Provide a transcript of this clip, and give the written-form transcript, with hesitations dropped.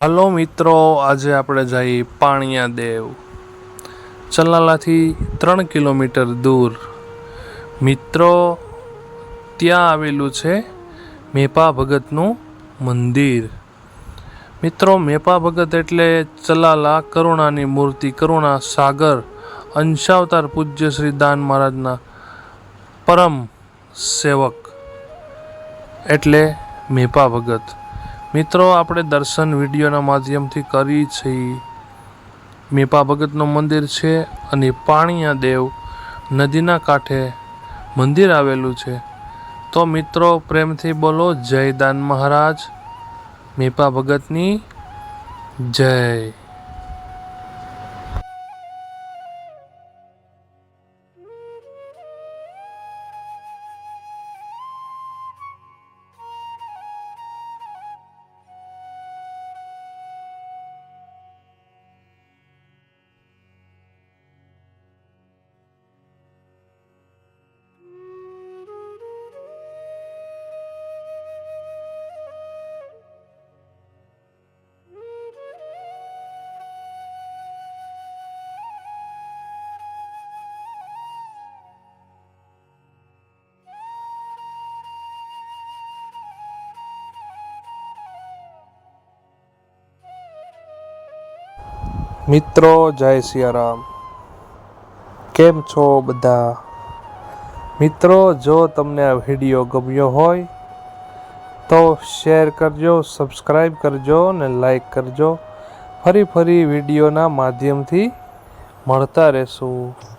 Hello મિત્રો, આજે આપણે જઈ પાણિયા દેવ, ચલાલાથી 3 કિલોમીટર દૂર. મિત્રો, ત્યાં આવેલું છે મેપા ભગતનું મંદિર. મિત્રો, મેપા ભગત એટલે ચલાલા કરુણાની મૂર્તિ, કરુણા સાગર, અંશાવતાર પૂજ્ય શ્રી દાન મહારાજના પરમ સેવક એટલે મેપા ભગત. મિત્રો, આપણે દર્શન વિડીયોના માધ્યમથી કરી છીએ. મેપા ભગતનું મંદિર છે અને પાણિયા દેવ નદીના કાંઠે મંદિર આવેલું છે. તો મિત્રો, પ્રેમથી બોલો જય દાન મહારાજ, મેપા ભગતની જય. મિત્રો, જય સિયારામ. કેમ છો બધા? મિત્રો, જો તમને આ વિડીયો ગમ્યો હોય તો શેર કરજો, સબસ્ક્રાઈબ કરજો અને લાઈક કરજો. ફરી વિડીયોના માધ્યમથી મળતા રહેશું.